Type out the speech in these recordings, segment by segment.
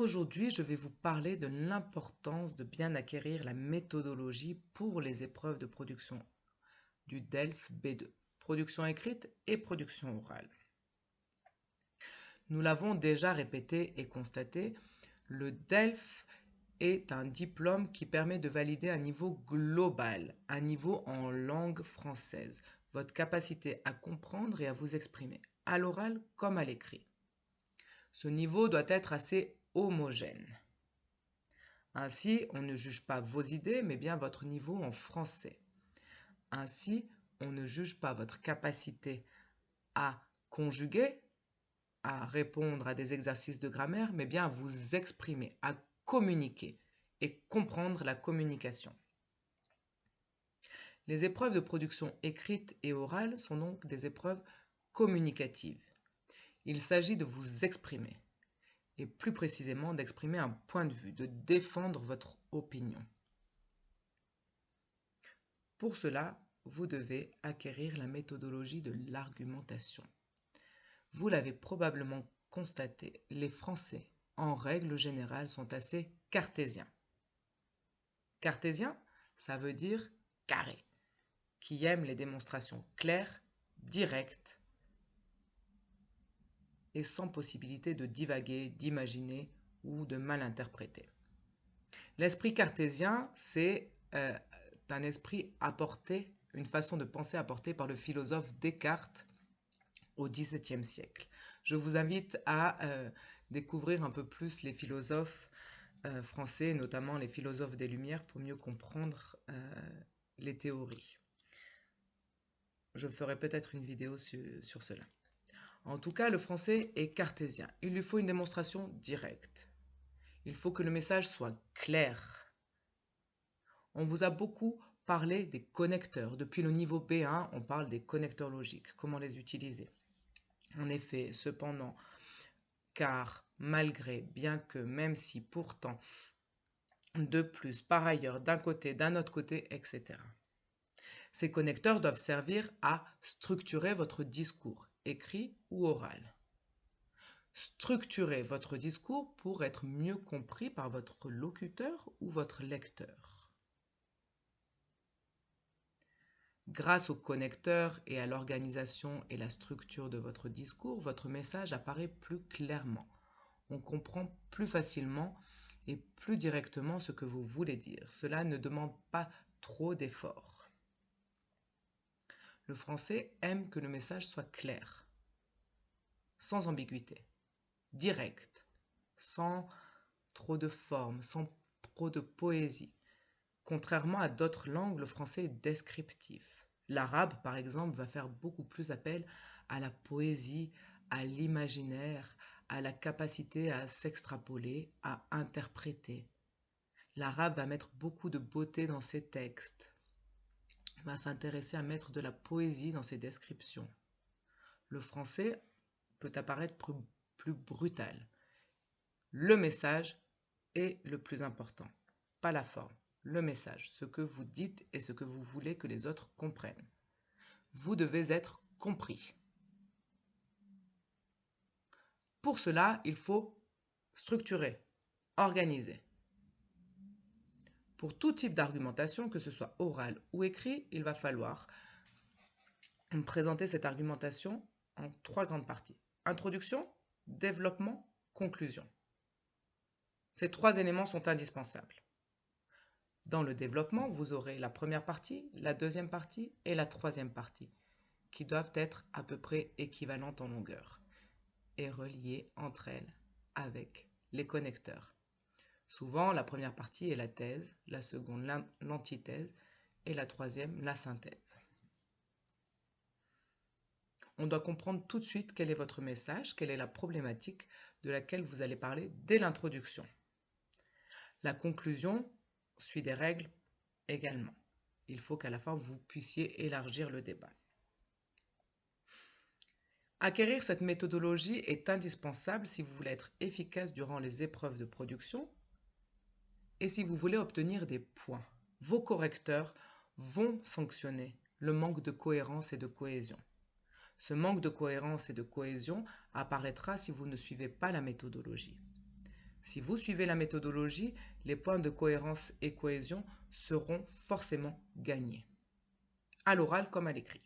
Aujourd'hui, je vais vous parler de l'importance de bien acquérir la méthodologie pour les épreuves de production du DELF B2, production écrite et production orale. Nous l'avons déjà répété et constaté, le DELF est un diplôme qui permet de valider un niveau global, un niveau en langue française, votre capacité à comprendre et à vous exprimer, à l'oral comme à l'écrit. Ce niveau doit être assez homogène. Ainsi, on ne juge pas vos idées, mais bien votre niveau en français. Ainsi, on ne juge pas votre capacité à conjuguer, à répondre à des exercices de grammaire, mais bien à vous exprimer, à communiquer et comprendre la communication. Les épreuves de production écrite et orale sont donc des épreuves communicatives. Il s'agit de vous exprimer, et plus précisément d'exprimer un point de vue, de défendre votre opinion. Pour cela, vous devez acquérir la méthodologie de l'argumentation. Vous l'avez probablement constaté, les Français, en règle générale, sont assez cartésiens. Cartésien, ça veut dire carré, qui aime les démonstrations claires, directes et sans possibilité de divaguer, d'imaginer ou de mal interpréter. L'esprit cartésien, c'est un esprit apporté, une façon de penser apportée par le philosophe Descartes au XVIIe siècle. Je vous invite à découvrir un peu plus les philosophes français, notamment les philosophes des Lumières, pour mieux comprendre les théories. Je ferai peut-être une vidéo sur cela. En tout cas, le français est cartésien. Il lui faut une démonstration directe. Il faut que le message soit clair. On vous a beaucoup parlé des connecteurs. Depuis le niveau B1, on parle des connecteurs logiques. Comment les utiliser? En effet, cependant, car malgré, bien que, même si, pourtant, de plus, par ailleurs, d'un côté, d'un autre côté, etc. Ces connecteurs doivent servir à structurer votre discours, écrit ou oral. Structurer votre discours pour être mieux compris par votre locuteur ou votre lecteur. Grâce aux connecteurs et à l'organisation et la structure de votre discours, votre message apparaît plus clairement. On comprend plus facilement et plus directement ce que vous voulez dire. Cela ne demande pas trop d'efforts. Le français aime que le message soit clair, sans ambiguïté, direct, sans trop de forme, sans trop de poésie. Contrairement à d'autres langues, le français est descriptif. L'arabe, par exemple, va faire beaucoup plus appel à la poésie, à l'imaginaire, à la capacité à s'extrapoler, à interpréter. L'arabe va mettre beaucoup de beauté dans ses textes, va s'intéresser à mettre de la poésie dans ses descriptions. Le français peut apparaître plus brutal. Le message est le plus important, pas la forme. Le message, ce que vous dites et ce que vous voulez que les autres comprennent. Vous devez être compris. Pour cela, il faut structurer, organiser. Pour tout type d'argumentation, que ce soit oral ou écrit, il va falloir présenter cette argumentation en 3 grandes parties. Introduction, développement, conclusion. Ces 3 éléments sont indispensables. Dans le développement, vous aurez la première partie, la deuxième partie et la troisième partie, qui doivent être à peu près équivalentes en longueur et reliées entre elles avec les connecteurs. Souvent, la première partie est la thèse, la seconde l'antithèse et la troisième la synthèse. On doit comprendre tout de suite quel est votre message, quelle est la problématique de laquelle vous allez parler dès l'introduction. La conclusion suit des règles également. Il faut qu'à la fin, vous puissiez élargir le débat. Acquérir cette méthodologie est indispensable si vous voulez être efficace durant les épreuves de production et si vous voulez obtenir des points. Vos correcteurs vont sanctionner le manque de cohérence et de cohésion. Ce manque de cohérence et de cohésion apparaîtra si vous ne suivez pas la méthodologie. Si vous suivez la méthodologie, les points de cohérence et cohésion seront forcément gagnés, à l'oral comme à l'écrit.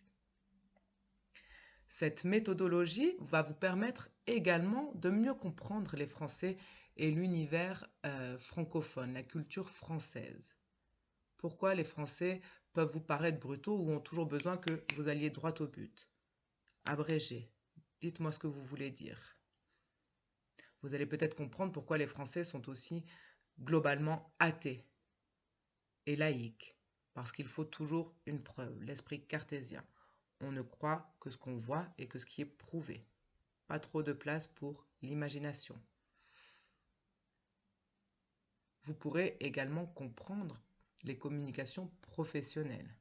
Cette méthodologie va vous permettre également de mieux comprendre les Français et l'univers francophone, la culture française. Pourquoi les Français peuvent vous paraître brutaux ou ont toujours besoin que vous alliez droit au but? Abrégé. Dites-moi ce que vous voulez dire. Vous allez peut-être comprendre pourquoi les Français sont aussi globalement athées et laïques. Parce qu'il faut toujours une preuve, l'esprit cartésien. On ne croit que ce qu'on voit et que ce qui est prouvé. Pas trop de place pour l'imagination. Vous pourrez également comprendre les communications professionnelles.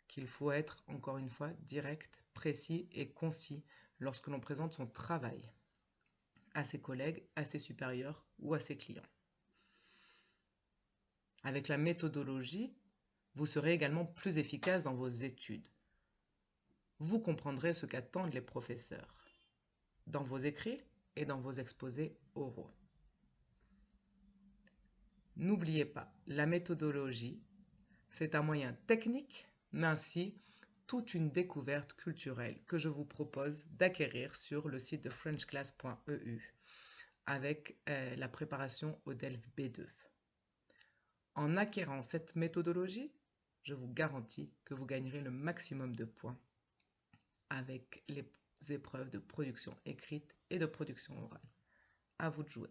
Qu'il faut être, encore une fois, direct, précis et concis lorsque l'on présente son travail à ses collègues, à ses supérieurs ou à ses clients. Avec la méthodologie, vous serez également plus efficace dans vos études. Vous comprendrez ce qu'attendent les professeurs dans vos écrits et dans vos exposés oraux. N'oubliez pas, la méthodologie, c'est un moyen technique, mais ainsi toute une découverte culturelle que je vous propose d'acquérir sur le site de frenchclass.eu avec la préparation au DELF B2. En acquérant cette méthodologie, je vous garantis que vous gagnerez le maximum de points avec les épreuves de production écrite et de production orale. À vous de jouer.